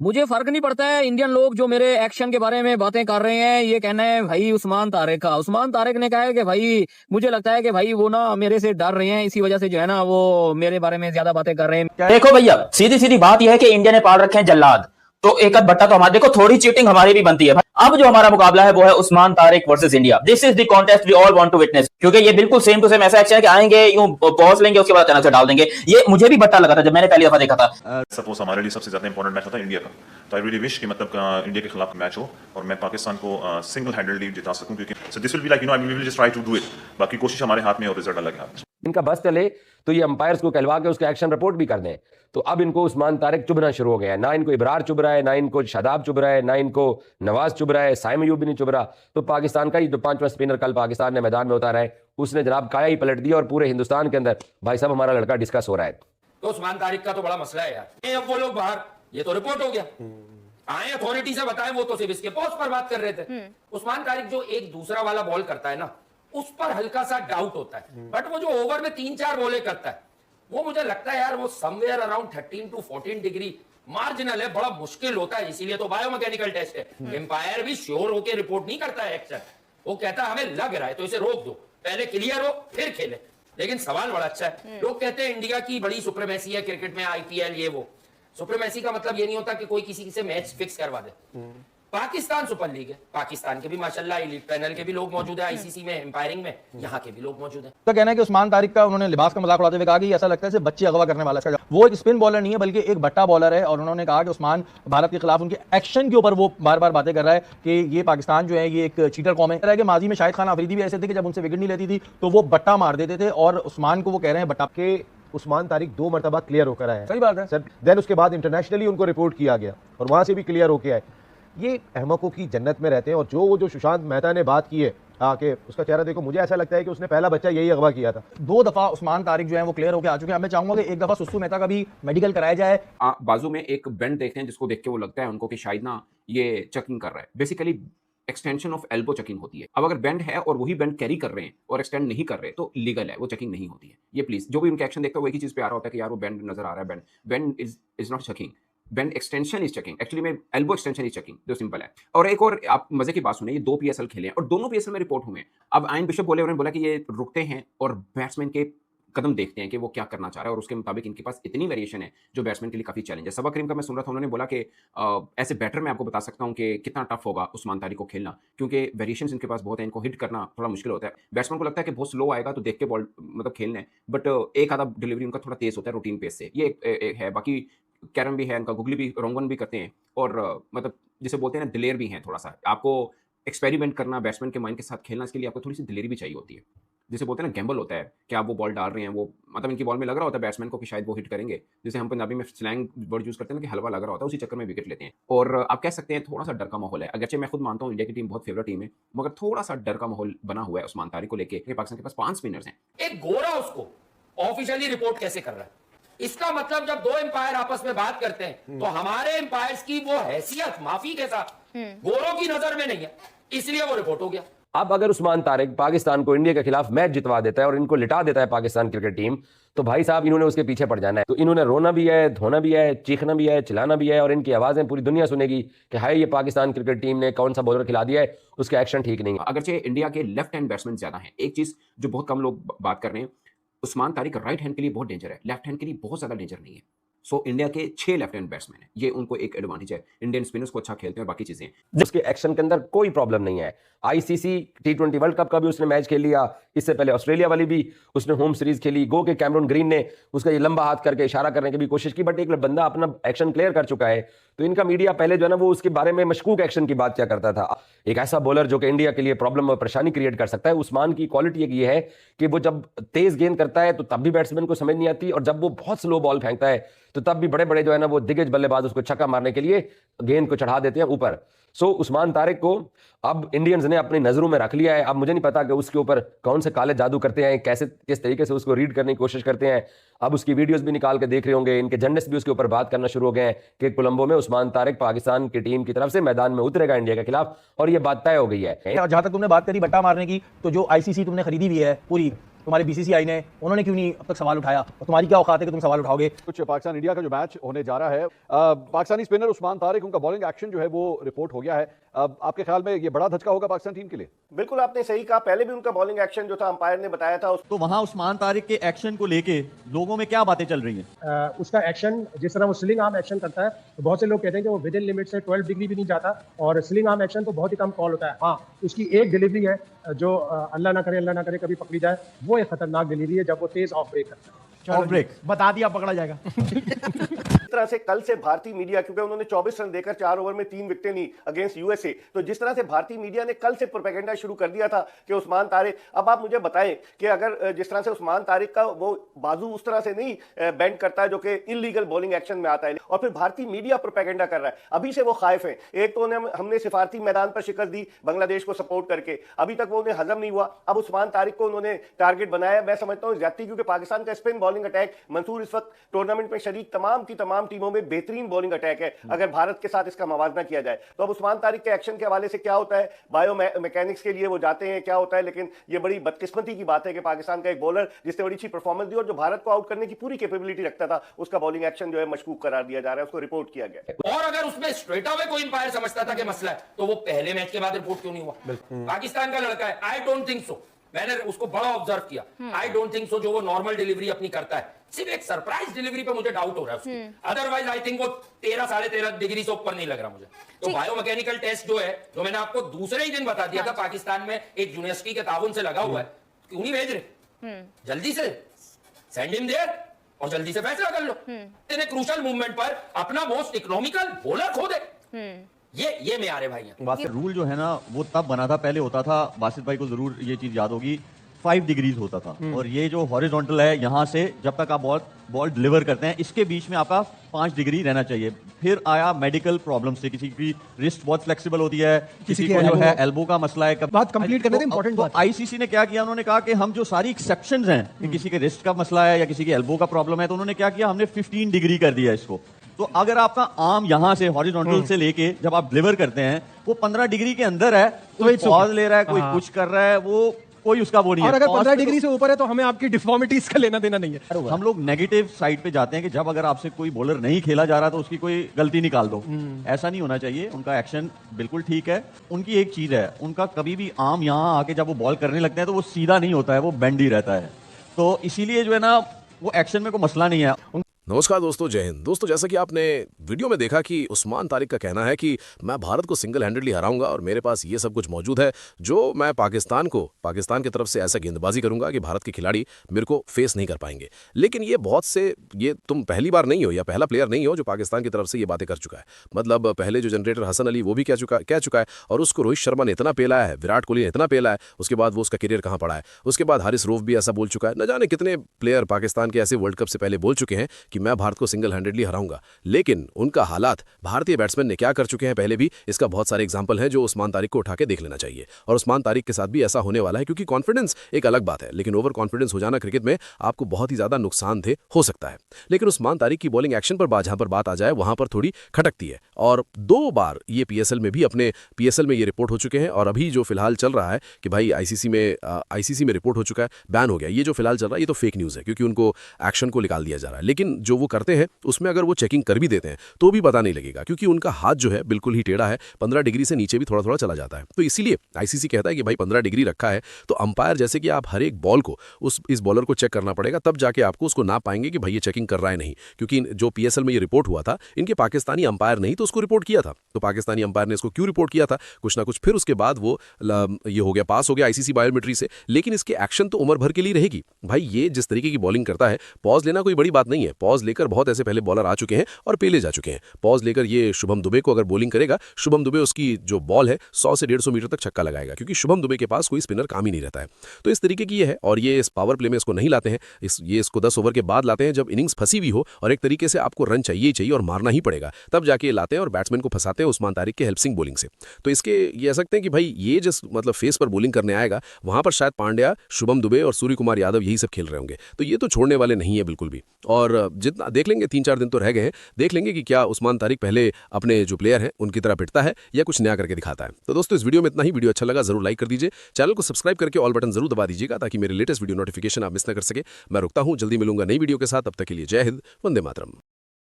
मुझे फर्क नहीं पड़ता है। इंडियन लोग जो मेरे एक्शन के बारे में बातें कर रहे हैं, ये कहना है भाई उस्मान तारिक का। उस्मान तारिक ने कहा है कि भाई मुझे लगता है कि भाई वो ना मेरे से डर रहे हैं, इसी वजह से जो है ना वो मेरे बारे में ज्यादा बातें कर रहे हैं। देखो भैया, सीधी सीधी बात यह है कि इंडिया ने पाल रखे हैं जल्लाद, तो एक आध बट्टा तो हमारे, देखो थोड़ी चीटिंग हमारी भी बनती है। अब जो हमारा मुकाबला है वो है Usman Tariq versus India. This is the contest we all want to witness, क्योंकि ये बिल्कुल सेम टू सेम ऐसा एक्शन है कि आएंगे यूं पॉज लेंगे, उसके बाद अचानक से डाल देंगे। ये मुझे भी बट्टा लगा था जब मैंने पहली दफा देखा था। सपोज हमारे लिए सबसे ज्यादा इंपॉर्टेंट मैच होता है इंडिया का, तो आई रियली विश कि मतलब इंडिया के खिलाफ मैच हो और मैं पाकिस्तान को सिंगल हैंडेडली जिता सकूं, क्योंकि so this will be like I will just try to do it. बाकी कोशिश हमारे हाथ में और रिजल्ट अलग है। इनका बस चले तो ये अंपायर्स को कहलवा के उसका एक्शन रिपोर्ट भी कर दें। तो अब इनको उस्मान तारिक चुभना शुरू हो गया है। ना इनको इब्रार चुभ रहा है, ना इनको शादाब चुभ रहा है, ना इनको नवाज चुभ रहा है, साइम अयूब भी नहीं चुभ रहा। तो पाकिस्तान का ही जो 5वां स्पिनर कल पाकिस्तान ने मैदान में उतारा है, उसने जनाब काया ही पलट दिया और पूरे हिंदुस्तान के अंदर भाई साहब हमारा लड़का डिस्कस हो रहा है। तो उस्मान तारिक का तो बड़ा मसला है यार। अब वो लोग बाहर, ये तो रिपोर्ट हो गया, आए अथॉरिटी से बताएं, वो तो सिर्फ इसके पोस्ट पर बात कर रहे थे। उस्मान तारिक जो एक दूसरा वाला बॉल करता है ना, उस पर हल्का सा डाउट होता है, बट वो जो ओवर में 3-4 बॉलें करता है, वो मुझे लगता है यार वो somewhere around 13 to 14 degree marginal है, बड़ा मुश्किल होता है। इसीलिए तो बायोमैकेनिकल टेस्ट है। एम्पायर भी श्योर होकर रिपोर्ट नहीं करता है एक्शन, वो कहता है हमें लग रहा है तो इसे रोक दो, पहले क्लियर हो फिर खेले। लेकिन सवाल बड़ा अच्छा है, लोग कहते हैं इंडिया की बड़ी सुप्रीमेसी है क्रिकेट में, आईपीएल ये वो। सुप्रीमेसी का मतलब ये नहीं होता कि कोई किसी से मैच फिक्स करवा दे। पाकिस्तान सुपर लीग है, पाकिस्तान के भी माशाल्लाह एलीट पैनल के भी लोग मौजूद है आईसीसी में, एम्पायरिंग में, यहाँ के भी लोग मौजूद हैं। तो कहना है कि उस्मान तारिक का उन्होंने लिबास का मजाक उड़ाते हुए कहा कि ऐसा लगता है जैसे बच्चे अगवा करने वाला है। वो एक स्पिन बॉलर नहीं है बल्कि एक बट्टा बॉलर है, और उन्होंने कहा कि उस्मान भारत के खिलाफ उनके एक्शन के ऊपर वो बार बार बातें कर रहा है कि ये पाकिस्तान जो है ये एक चीटर कौम है। कि माजी में शाहिद खान अफरीदी भी ऐसे थे कि जब उनसे विकेट नहीं लेती थी तो वो बट्टा मार देते थे, और उस्मान को वो कह रहे हैं बट्टा के। उस्मान तारिक 2 मरतबा क्लियर होकर आए। सही बात है सर। देन उसके बाद इंटरनेशनली उनको रिपोर्ट किया गया और वहां से भी क्लियर होके आए। ये अहमकों की जन्नत में रहते हैं। और जो सुशांत मेहता ने बात की है कि उसका चेहरा देखो, मुझे ऐसा लगता है कि उसने पहला बच्चा यही अगवा किया था। 2 दफा उस्मान तारिक जो है वो क्लियर होकर आ चुके हैं। मैं चाहूंगा कि एक दफा सुस्सू मेहता का भी मेडिकल कराया जाए। बाजू में एक बेंड देखते हैं जिसको देख के वो लगता है उनको कि शायद ना ये चेकिंग कर रहा है। Basically extension of elbow checking होती है। अब अगर बेंड है और वही बेंड कैरी कर रहे हैं और एक्सटेंड नहीं कर रहे तो लीगल है, वो चेकिंग नहीं होती है। ये प्लीज जो भी उनके एक्शन देखते हो वही चीज पे आ रहा होता है कि यार वो बेंड नजर आ रहा है, bend is not checking, bend extension is checking. Actually में एल्बो एक्सटेंशन इज चेकिंग, जो सिंपल है। और एक और आप मजे की बात सुने, ये 2 पीएसएल खेले हैं और दोनों पीएसएल में रिपोर्ट हुए हैं। अब आयन बिशप बोले, उन्होंने बोला कि ये रुकते हैं और बैट्समैन के कदम देखते हैं कि वो क्या करना चाह रहा है, और उसके मुताबिक इनके पास इतनी वेरिएशन है जो बैट्समैन के लिए काफी चैलेंज है। सबा करीम का मैं सुन रहा था, उन्होंने बोला कि ऐसे बैटर मैं आपको बता सकता हूं कि कितना टफ होगा उस्मान तारिक को खेलना, क्योंकि वेरिएशंस इनके पास बहुत है, इनको हिट करना थोड़ा मुश्किल होता है। बैट्समैन को लगता है कि बहुत स्लो आएगा तो देख के बॉल मतलब खेलना है, बट एक आधा डिलीवरी उनका थोड़ा तेज होता है रूटीन पेस से, ये एक है। बाकी कैरम भी है उनका, गुगली भी, रोंगन भी करते हैं, और मतलब जिसे बोलते हैं ना दिलेर भी हैं। थोड़ा सा आपको एक्सपेरिमेंट करना, बैट्समैन के माइंड के साथ खेलना, इसके लिए आपको थोड़ी सी दिलेरी भी चाहिए होती है। जिसे बोलते हैं ना गैम्बल होता है कि आप वो बॉल डाल रहे हैं, वो मतलब इनकी बॉल में लग रहा होता है बैट्समैन को कि शायद वो हिट करेंगे, जैसे हम पंजाबी में स्लैंग वर्ड यूज करते हैं ना कि हलवा लग रहा होता है, उसी चक्कर में विकेट लेते हैं। और आप कह सकते हैं थोड़ा सा डर का माहौल है। अगरचे मैं खुद मानता हूँ इंडिया की टीम बहुत फेवरेट टीम है, मगर थोड़ा सा डर का माहौल बना हुआ है उस्मान तारिक को लेके। पाकिस्तान के पास 5 स्पिनर्स हैं। एक गोरा उसको ऑफिशियली रिपोर्ट कैसे कर रहा है? इसका मतलब जब 2 एम्पायर आपस में बात करते हैं तो हमारे एम्पायर्स की वो हैसियत माफी के साथ गोरों की नजर में नहीं है, इसलिए वो रिपोर्ट हो गया। अब अगर उस्मान तारिक पाकिस्तान को इंडिया के खिलाफ मैच जितवा देता है और इनको लिटा देता है पाकिस्तान क्रिकेट टीम, तो भाई साहब इन्होंने उसके पीछे पड़ जाना है। तो इन्होंने रोना भी है, धोना भी है, चीखना भी है, चिल्लाना भी है, और इनकी आवाजें पूरी दुनिया सुनेगी कि हाय ये पाकिस्तान क्रिकेट टीम ने कौन सा बॉलर खिला दिया है, उसका एक्शन ठीक नहीं है। अगरचे इंडिया के लेफ्ट हैंड बैट्समैन ज्यादा हैं, एक चीज जो बहुत कम लोग बात कर रहे हैं, उस्मान तारिक राइट हैंड के लिए बहुत डेंजर है, लेफ्ट हैंड के लिए बहुत ज्यादा डेंजर नहीं है। सो इंडिया के 6 लेफ्ट हैंड बैट्समैन है, ये उनको एक एडवांटेज है। इंडियन स्पिनर्स को अच्छा खेलते हैं और बाकी चीजें, उसके एक्शन के अंदर कोई प्रॉब्लम नहीं है। आईसीसी T20 वर्ल्ड कप का भी उसने मैच खेल लिया, इससे पहले ऑस्ट्रेलिया वाली भी उसने होम सीरीज खेली। गो के कैमरून ग्रीन ने उसका ये लंबा हाथ करके इशारा करने की भी कोशिश की, बट एक बंदा अपना एक्शन क्लियर कर चुका है। तो इनका मीडिया पहले जो है ना वो उसके बारे में मशकूक एक्शन की बात क्या करता था। एक ऐसा बॉलर जो कि इंडिया के लिए प्रॉब्लम और परेशानी क्रिएट कर सकता है। उस्मान की क्वालिटी एक ये है कि वो जब तेज गेंद करता है तो तब भी बैट्समैन को समझ नहीं आती, और जब वो बहुत स्लो बॉल फेंकता है तो तब भी बड़े बड़े जो है ना वो दिग्गज बल्लेबाज उसको छक्का मारने के लिए गेंद को चढ़ा देते हैं ऊपर। सो उस्मान तारिक को अब इंडियंस ने अपनी नजरों में रख लिया है। अब मुझे नहीं पता कि उसके ऊपर कौन से काले जादू करते हैं, कैसे किस तरीके से उसको रीड करने की कोशिश करते हैं। अब उसकी वीडियोस भी निकाल के देख रहे होंगे, इनके जर्नलिस्ट भी उसके ऊपर बात करना शुरू हो गए हैं कि कोलंबो में उस्मान तारिक पाकिस्तान की टीम की तरफ से मैदान में उतरेगा इंडिया के खिलाफ, और ये बात तय हो गई है। जहां तक तुमने बात करी बट्टा मारने की, तो जो आईसीसी तुमने खरीदी हुई है पूरी, तुम्हारे बीसीसीआई ने, उन्होंने क्यों नहीं अब तक सवाल उठाया, और तुम्हारी क्या औकात है कि तुम सवाल उठाओगे? कुछ पाकिस्तान इंडिया का जो मैच होने जा रहा है, पाकिस्तानी स्पिनर उस्मान तारिक, उनका बॉलिंग एक्शन जो है वो रिपोर्ट हो गया है। आपके ख्याल में ये बड़ा धचका होगा पाकिस्तान टीम के लिए? बिल्कुल आपने सही कहा, पहले भी उनका बॉलिंग एक्शन जो था अंपायर ने बताया था। तो वहां उस्मान तारिक के एक्शन को लेके लोगों में क्या बातें चल रही हैं? उसका एक्शन, जिस तरह वो स्लिंग आर्म एक्शन करता है, तो बहुत से लोग कहते हैं कि वो विद इन लिमिट से 12 डिग्री भी नहीं जाता, और स्लिंग आर्म एक्शन तो बहुत ही कम कॉल होता है। हाँ, उसकी एक डिलीवरी है जो अल्लाह ना करे कभी पकड़ी जाए, वो एक खतरनाक डिलीवरी है जब वो तेज ऑफ ब्रेक करता है। ऑफ ब्रेक बता दिया, पकड़ा जाएगा। जिस तरह से कल से भारतीय मीडिया, क्योंकि उन्होंने 24 रन देकर 4 ओवर में 3 विकेटें ली अगेंस्ट यूएसए, तो जिस तरह से भारतीय मीडिया ने कल से प्रोपेगेंडा शुरू कर दिया था कि उस्मान तारिक, अब आप मुझे बताएं कि अगर जिस तरह से उस्मान तारिक का वो बाजू उस तरह से नहीं बेंड करता है जो कि इलीगल बॉलिंग एक्शन में आता है, और फिर भारतीय मीडिया प्रोपेगेंडा कर रहा है, अभी से वो खाइफ है। एक तो हमने सिफारती मैदान पर शिकस्त दी बांग्लादेश को सपोर्ट करके, अभी तक वो उन्हें हजम नहीं हुआ, अब उस्मान तारिक को उन्होंने टारगेट बनाया। मैं समझता हूँ ज्यादती, क्योंकि पाकिस्तान का स्पिन बॉलिंग अटैक, मंसूर इस वक्त टूर्नामेंट में शरीक तमाम की तमाम टीमों में बेहतरीन बॉलिंग अटैक है। अगर भारत के साथ इसका मवाजना किया जाए तो अब उस्मान तारिक के एक्शन के हवाले से क्या होता है, बायो मैकेनिक्स के लिए वो जाते हैं, क्या होता है, लेकिन ये बड़ी बदकिस्मती की बात है कि पाकिस्तान का एक बॉलर जिसने बड़ी अच्छी परफॉर्मेंस दी और जो भारत को आउट करने की पूरी कैपेबिलिटी रखता था, उसका बॉलिंग एक्शन जो है मशकूक करार दिया जा रहा है, उसको रिपोर्ट किया गया। और अगर उसमें स्ट्रेट अवे कोई अंपायर समझता था कि मसला है, तो वो पहले मैच के बाद रिपोर्ट क्यों नहीं हुआ? पाकिस्तान का लड़का है, आई डोंट थिंक सो, मैंने उसको बड़ा ऑब्जर्व किया, आई डोंट थिंक सो जो वो नॉर्मल डिलीवरी अपनी करता है, सिर्फ एक सरप्राइज डिलीवरी पे मुझे डाउट हो रहा है उसकी, अदरवाइज आई थिंक वो 13 साढ़े 13 डिग्री से ऊपर नहीं लग रहा मुझे। तो बायोमैकेनिकल टेस्ट जो है, जो मैंने आपको दूसरे ही दिन बता दिया था, पाकिस्तान में एक यूनिवर्सिटी के ताउन से लगा हुआ है, क्यों नहीं भेज रहे? जल्दी से सेंड हिम देयर और जल्दी से फैसला कर लो। इतने क्रूशल मूवमेंट पर अपना मोस्ट इकोनॉमिकल बॉलर खो दे, ये मेरे भाई हैं। रूल जो है ना वो तब बना था, पहले होता था, बासित भाई को जरूर ये चीज याद होगी, 5 डिग्रीज होता था, और ये जो हॉरिजॉन्टल है, यहाँ से जब तक आप बॉल डिलीवर करते हैं, इसके बीच में आपका 5 डिग्री रहना चाहिए। फिर आया मेडिकल प्रॉब्लम से, किसी की रिस्ट बहुत फ्लेक्सिबल होती है, किसी को जो है एल्बो का मसला है। बात कंप्लीट करने दें, इंपॉर्टेंट बात। आईसीसी ने क्या किया, उन्होंने कहा कि हम जो सारी एक्सेप्शंस हैं कि किसी के रिस्ट का मसला है या किसी के एल्बो का प्रॉब्लम है, तो उन्होंने क्या किया, हमने 15 डिग्री कर दिया इसको। तो अगर आपका आर्म यहां से हॉरिजॉन्टल से लेके जब आप डिलीवर करते हैं वो 15 डिग्री के अंदर है, कोई पॉज ले रहा है, कोई कुछ कर रहा है, वो कोई उसका वो नहीं है। और अगर 15 डिग्री से ऊपर है तो हमें आपकी डिफॉर्मिटीज का लेना देना नहीं है। हम लोग नेगेटिव साइड पे जाते हैं कि जब अगर आपसे कोई बॉलर नहीं खेला जा रहा तो उसकी कोई गलती निकाल दो, ऐसा नहीं होना चाहिए। उनका एक्शन बिल्कुल ठीक है। उनकी एक चीज है, उनका कभी भी आर्म यहाँ आके जब वो बॉल करने लगते हैं तो वो सीधा नहीं होता है, वो बेंड ही रहता है। तो इसीलिए जो है ना वो एक्शन में कोई मसला नहीं है। नमस्कार दोस्तों, जय हिंद। दोस्तों, जैसा कि आपने वीडियो में देखा कि उस्मान तारिक का कहना है कि मैं भारत को सिंगल हैंडेडली हराऊंगा और मेरे पास ये सब कुछ मौजूद है जो मैं पाकिस्तान की तरफ से ऐसा गेंदबाजी करूंगा कि भारत के खिलाड़ी मेरे को फेस नहीं कर पाएंगे। लेकिन ये तुम पहली बार नहीं हो या पहला प्लेयर नहीं हो जो पाकिस्तान की तरफ से ये बातें कर चुका है। मतलब पहले जो जनरेटर हसन अली वो भी कह चुका है, और उसको रोहित शर्मा ने इतना पेला है, विराट कोहली ने इतना पेला है, उसके बाद वो उसका करियर कहाँ पड़ा है। उसके बाद हारिस रऊफ भी ऐसा बोल चुका है। न जाने कितने प्लेयर पाकिस्तान के ऐसे वर्ल्ड कप से पहले बोल चुके हैं कि मैं भारत को सिंगल हैंडेडली हराऊंगा। लेकिन उनका हालात भारतीय बैट्समैन ने क्या कर चुके हैं पहले भी, इसका बहुत सारे एग्जांपल हैं जो उस्मान तारिक को उठा के देख लेना चाहिए। और उस्मान तारिक के साथ भी ऐसा होने वाला है, क्योंकि कॉन्फिडेंस एक अलग बात है, लेकिन ओवर कॉन्फिडेंस हो जाना क्रिकेट में आपको बहुत ही ज्यादा नुकसान हो सकता है। लेकिन उस्मान तारिक की बॉलिंग एक्शन पर जहां पर बात आ जाए वहां पर थोड़ी खटकती है। और 2 बार ये पीएसएल में ये रिपोर्ट हो चुके हैं। और अभी जो फिलहाल चल रहा है कि भाई आईसीसी में रिपोर्ट हो चुका है, बैन हो गया। ये जो फिलहाल चल रहा है ये तो फेक न्यूज है, क्योंकि उनको एक्शन को निकाल दिया जा रहा है। लेकिन जो वो करते हैं उसमें अगर वो चेकिंग कर भी देते हैं तो भी पता नहीं लगेगा, क्योंकि उनका हाथ जो है बिल्कुल ही टेढ़ा है, 15 डिग्री से नीचे भी थोड़ा थोड़ा चला जाता है। तो इसीलिए आईसीसी कहता है कि भाई 15 डिग्री रखा है तो अंपायर जैसे कि आप हर एक बॉल को इस बॉलर को चेक करना पड़ेगा, तब जाके आपको उसको ना पाएंगे कि भाई ये चेकिंग कर रहा है नहीं। क्योंकि जो पीएसएल में ये रिपोर्ट हुआ था, इनके पाकिस्तानी अंपायर नहीं तो उसको रिपोर्ट किया था। तो पाकिस्तानी अंपायर ने इसको क्यों रिपोर्ट किया था, कुछ ना कुछ, फिर उसके बाद वो ये हो गया, पास हो गया आईसीसी बायोमेट्री से। लेकिन इसके एक्शन तो उम्र भर के लिए रहेगी। भाई ये जिस तरीके की बॉलिंग करता है, पॉज लेना कोई बड़ी बात नहीं है। पॉज लेकर बहुत ऐसे पहले बॉलर आ चुके हैं और पेले जा चुके हैं। पॉज लेकर ये शुभम दुबे को अगर बॉलिंग करेगा, शुभम दुबे उसकी जो बॉल है 100 से 150 मीटर तक छक्का लगाएगा, क्योंकि शुभम दुबे के पास कोई स्पिनर काम ही नहीं रहता है। तो इस तरीके की ये है। और ये इस पावर प्ले में इसको नहीं लाते हैं, इसको 10 ओवर के बाद लाते हैं, जब इनिंग्स फंसी हुई हो और एक तरीके से आपको रन चाहिए ही चाहिए और मारना ही पड़ेगा, तब जाके लाते हैं और बैट्समैन को फंसाते हैं उस्मान तारिक के हेल्पिंग बॉलिंग से। तो इसके ये कह सकते हैं कि भाई ये जिस मतलब फेस पर बॉलिंग करने आएगा वहां पर शायद पांड्या, शुभम दुबे और सूर्य कुमार यादव यही सब खेल रहे होंगे। तो ये तो छोड़ने वाले नहीं है बिल्कुल भी। और जितना देख लेंगे, 3-4 दिन तो रह गए हैं, देख लेंगे कि क्या उस्मान तारिक पहले अपने जो प्लेयर हैं उनकी तरह पिटता है या कुछ नया करके दिखाता है। तो दोस्तों इस वीडियो में इतना ही। वीडियो अच्छा लगा जरूर लाइक कर दीजिए, चैनल को सब्सक्राइब करके ऑल बटन जरूर दबा दीजिएगा ताकि मेरे लेटेस्ट वीडियो नोटिफिकेशन आप मिस न कर सके। मैं रुकता हूं, जल्दी मिलूंगा नई वीडियो के साथ। तब तक के लिए जय हिंद, वंदे मातरम।